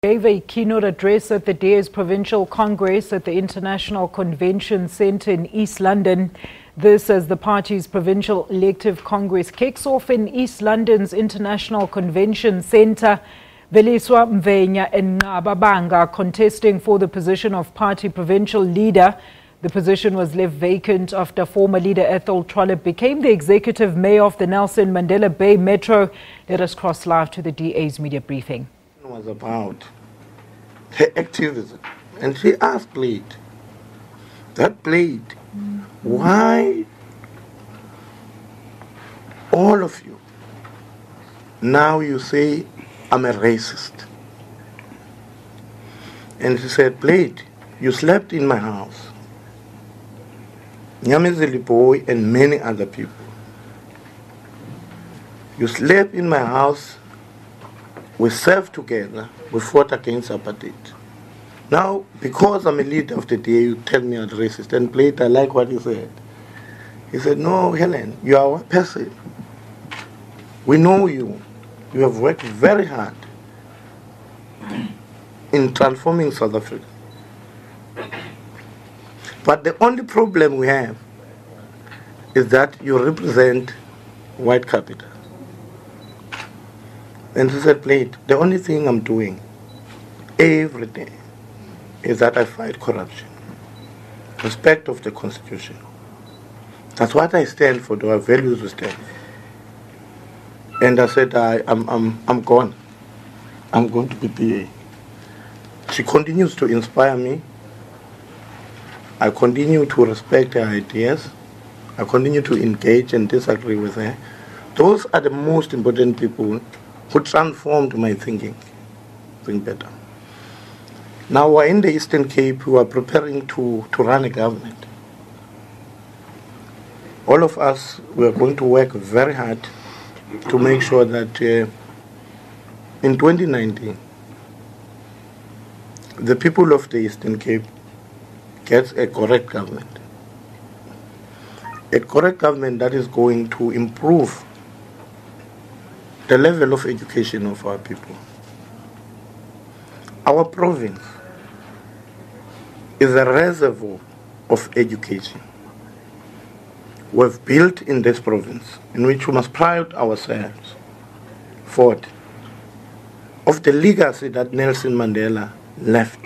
Gave a keynote address at the DA's Provincial Congress at the International Convention Centre in East London. This as the party's Provincial Elective Congress kicks off in East London's International Convention Centre. Veliswa, Mvenya and Nqaba Banga contesting for the position of party provincial leader. The position was left vacant after former leader Athol Trollip became the executive mayor of the Nelson Mandela Bay Metro. Let us cross live to the DA's media briefing. Was about her activism, and she asked Blade, why all of you now you say I'm a racist? And she said, Blade, you slept in my house, Nyamezeli Boy and many other people. You slept in my house. We served together, we fought against apartheid. Now, because I'm a leader of the day, you tell me I'm racist. And Blade, I like what he said. He said, no, Helen, you are our person. We know you. You have worked very hard in transforming South Africa. But the only problem we have is that you represent white capital. And she said, Blade, the only thing I'm doing every day is that I fight corruption, respect of the Constitution. That's what I stand for, our values we stand for. And I said, I'm gone. I'm going to be PA. She continues to inspire me. I continue to respect her ideas. I continue to engage and disagree with her. Those are the most important people who transformed my thinking better. Now we're in the Eastern Cape, we are preparing to run a government. All of us, we are going to work very hard to make sure that in 2019, the people of the Eastern Cape get a correct government. A correct government that is going to improve the level of education of our people. Our province is a reservoir of education. We've built in this province, in which we must pride ourselves for of the legacy that Nelson Mandela left,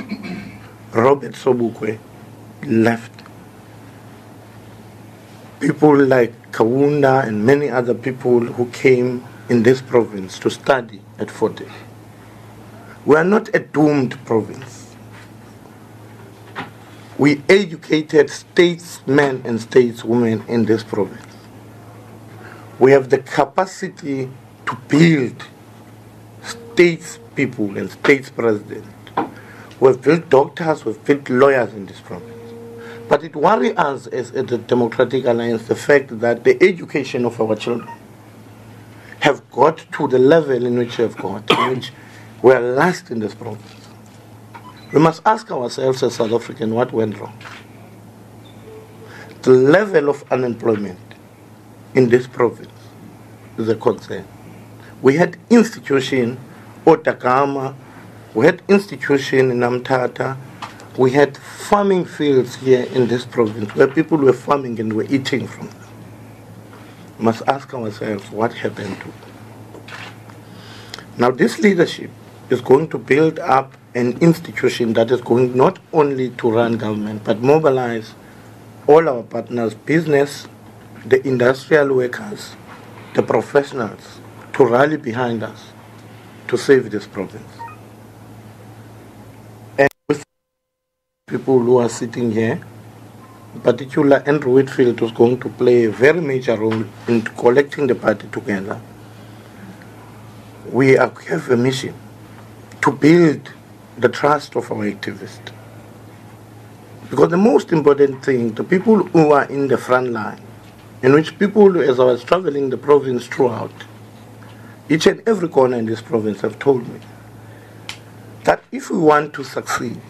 Robert Sobukwe left. People like Kaunda and many other people who came in this province to study at 40. We are not a doomed province. We educated statesmen and stateswomen in this province. We have the capacity to build statespeople and states president. We've built doctors, we've built lawyers in this province. But it worries us as a Democratic Alliance the fact that the education of our children have got to the level in which we have got, in which we are last in this province. We must ask ourselves as South Africans what went wrong. The level of unemployment in this province is a concern. We had institution, Otakama, we had institution in Amtata, we had farming fields here in this province where people were farming and were eating from them. We must ask ourselves what happened to them. Now this leadership is going to build up an institution that is going not only to run government but mobilize all our partners, business, the industrial workers, the professionals to rally behind us to save this province. And with people who are sitting here, in particular, Andrew Whitfield was going to play a very major role in collecting the party together. We have a mission to build the trust of our activists. Because the most important thing, the people who are in the front line, in which people, as I was traveling the province throughout, each and every corner in this province have told me that if we want to succeed,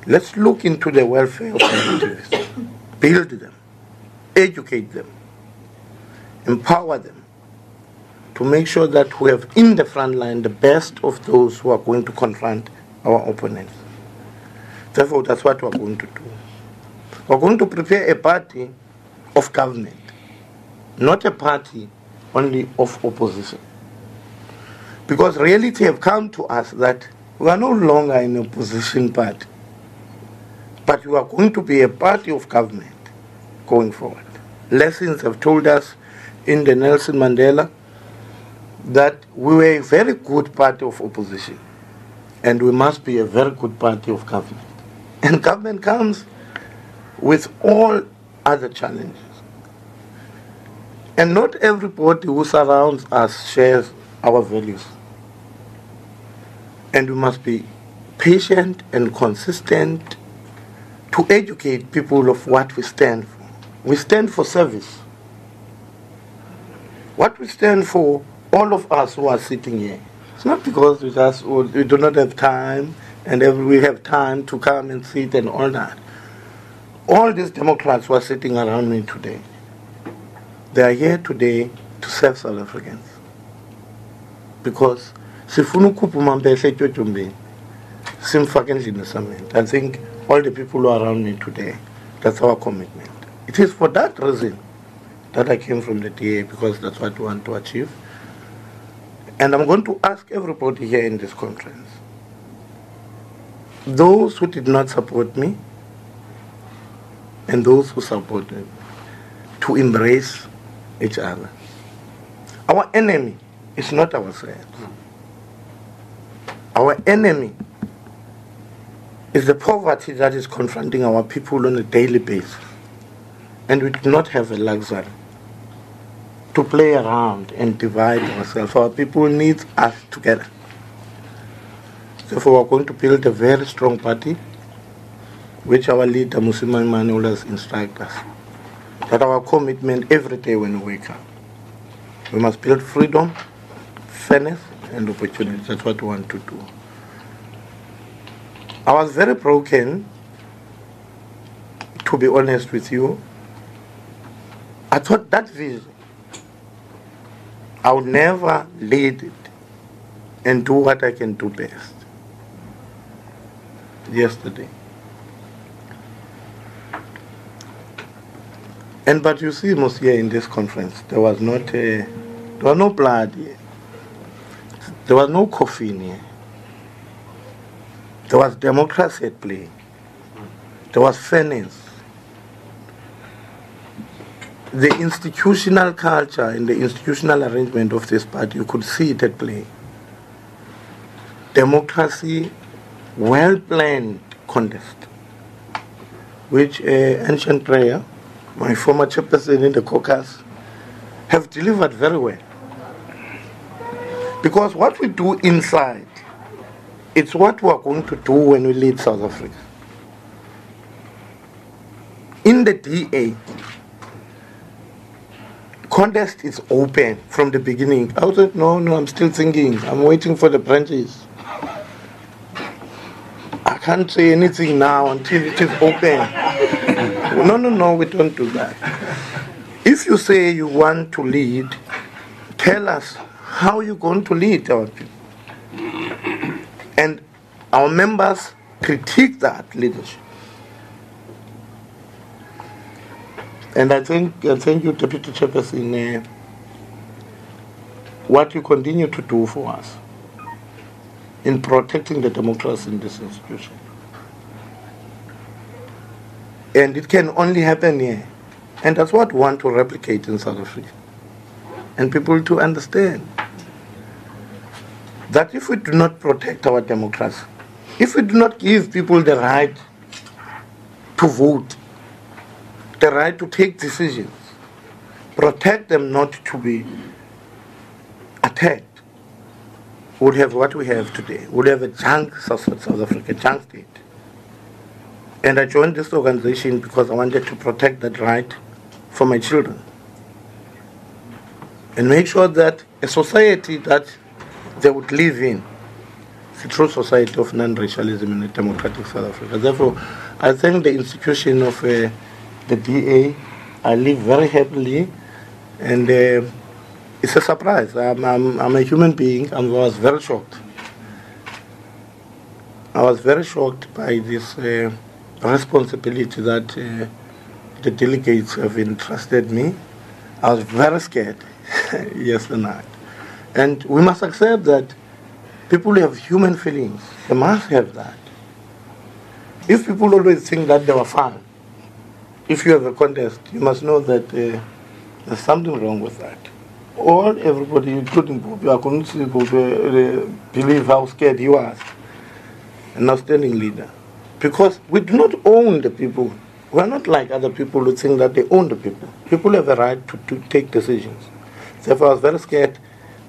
let's look into the welfare of our activists, build them, educate them, empower them to make sure that we have in the front line the best of those who are going to confront our opponents. Therefore, that's what we're going to do. We're going to prepare a party of government, not a party only of opposition. Because reality have come to us that we are no longer an opposition party, but we are going to be a party of government going forward. Lessons have told us in the Nelson Mandela that we were a very good party of opposition, and we must be a very good party of government. And government comes with all other challenges. And not everybody who surrounds us shares our values. And we must be patient and consistent to educate people of what we stand for. We stand for service. What we stand for, all of us who are sitting here, it's not because we do not have time and we have time to come and sit and all that. All these Democrats who are sitting around me today, they are here today to serve South Africans. Because I think all the people who are around me today, that's our commitment. It is for that reason that I came from the DA, because that's what we want to achieve. And I'm going to ask everybody here in this conference, those who did not support me and those who supported me, to embrace each other. Our enemy is not ourselves. Our enemy is the poverty that is confronting our people on a daily basis. And we do not have a luxury to play around and divide ourselves. Our people need us together. Therefore, we're going to build a very strong party, which our leader, Mmusi Maimane, always instructs us. That our commitment every day when we wake up. We must build freedom, fairness, and opportunity. That's what we want to do. I was very broken, to be honest with you. I thought that vision, I would never lead it and do what I can do best. Yesterday. But you see, most here in this conference, there was no blood here. There was no coffin here. There was democracy at play. There was fairness. The institutional culture and the institutional arrangement of this party, you could see it at play. Democracy, well-planned contest, which Ancient Prayer, my former chairperson in the caucus, have delivered very well. Because what we do inside, it's what we are going to do when we lead South Africa. In the DA, contest is open from the beginning. I said, no, I'm still thinking. I'm waiting for the branches. I can't say anything now until it is open. No, we don't do that. If you say you want to lead, tell us how you're going to lead our people. And our members critique that leadership. And I thank you, Deputy Chairperson, what you continue to do for us in protecting the democracy in this institution. And it can only happen here. And that's what we want to replicate in South Africa. And people to understand that if we do not protect our democracy, if we do not give people the right to vote, the right to take decisions, protect them not to be attacked, we'll have what we have today. We'll have a junk South Africa, junk state. And I joined this organization because I wanted to protect that right for my children. And make sure that a society that they would live in is a true society of non-racialism in a democratic South Africa. Therefore, I thank the institution of the DA. I live very happily, and it's a surprise. I'm a human being. I was very shocked. I was very shocked by this responsibility that the delegates have entrusted me. I was very scared yesterday night. And we must accept that people have human feelings. They must have that. If people always think that they were fine, if you have a contest, you must know that there's something wrong with that. Or everybody, including Bobby, I couldn't see Bobby believe how scared he was. An outstanding leader. Because we do not own the people. We are not like other people who think that they own the people. People have a right to take decisions. Therefore, I was very scared,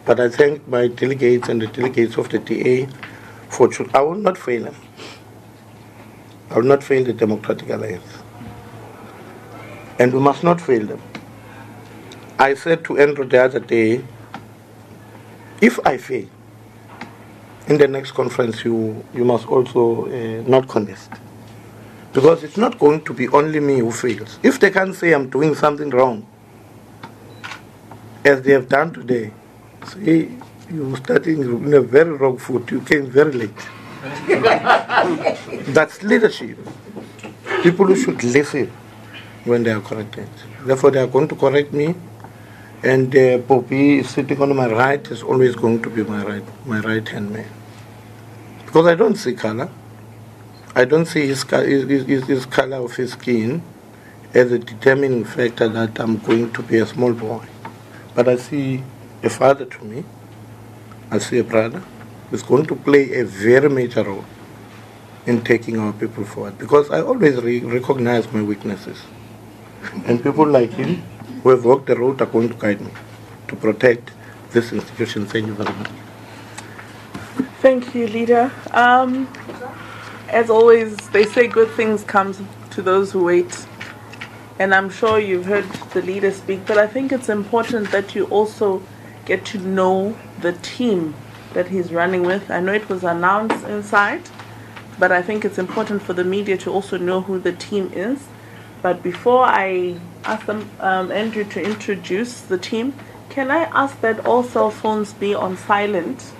but I thank my delegates and the delegates of the TA for I will not fail them. I will not fail the Democratic Alliance. And we must not fail them. I said to Andrew the other day, if I fail, in the next conference you must also not contest. Because it's not going to be only me who fails. If they can't say I'm doing something wrong, as they have done today, say you're starting in a very wrong foot, you came very late. That's leadership. People who should listen when they are corrected. Therefore, they are going to correct me, and Poppy sitting on my right is always going to be my right-hand man. Because I don't see color. I don't see his color of his skin as a determining factor that I'm going to be a small boy. But I see a father to me. I see a brother who's going to play a very major role in taking our people forward. Because I always recognize my weaknesses. And people like him who have walked the road are going to guide me to protect this institution. Thank you very much. Thank you, Leader. As always, they say good things come to those who wait. And I'm sure you've heard the leader speak, but I think it's important that you also get to know the team that he's running with. I know it was announced inside, but I think it's important for the media to also know who the team is. But before I ask them, Andrew, to introduce the team, can I ask that all cell phones be on silent,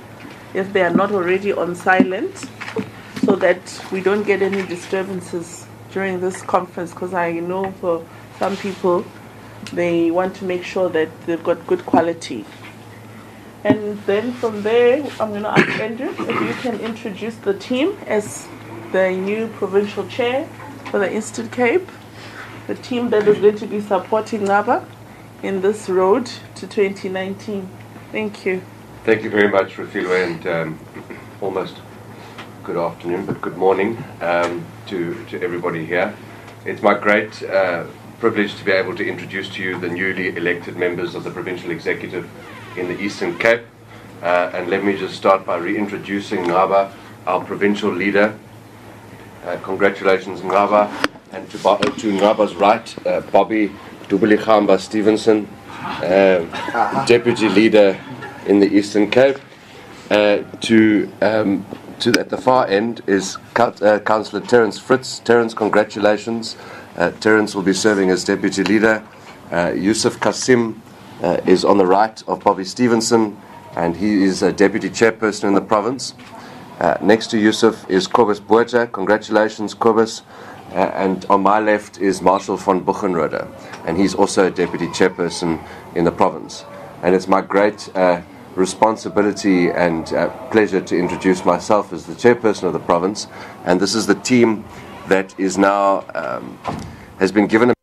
if they are not already on silent, so that we don't get any disturbances during this conference, because I know for some people, they want to make sure that they've got good quality. And then from there, I'm going to ask Andrew if you can introduce the team as the new provincial chair for the Eastern Cape, the team that is going to be supporting Nqaba in this road to 2019. Thank you. Thank you very much, Refilwe, and almost good afternoon, but good morning to everybody here. It's my great privilege to be able to introduce to you the newly elected members of the Provincial Executive in the Eastern Cape. And let me just start by reintroducing Nqaba, our Provincial Leader. Congratulations, Nqaba. And to Nqaba's right, Bobby Dubulikhamba Stevenson, Deputy Leader in the Eastern Cape. At the far end is Councillor Terence Fritz. Terence, congratulations. Terence will be serving as Deputy Leader. Yusuf Kasim is on the right of Bobby Stevenson, and he is a Deputy Chairperson in the province. Next to Yusuf is Kobus Boerta. Congratulations, Kobus. And on my left is Marshal von Buchenrode, and he's also a Deputy Chairperson in the province. And it's my great responsibility and pleasure to introduce myself as the Chairperson of the province. And this is the team that is now has been given a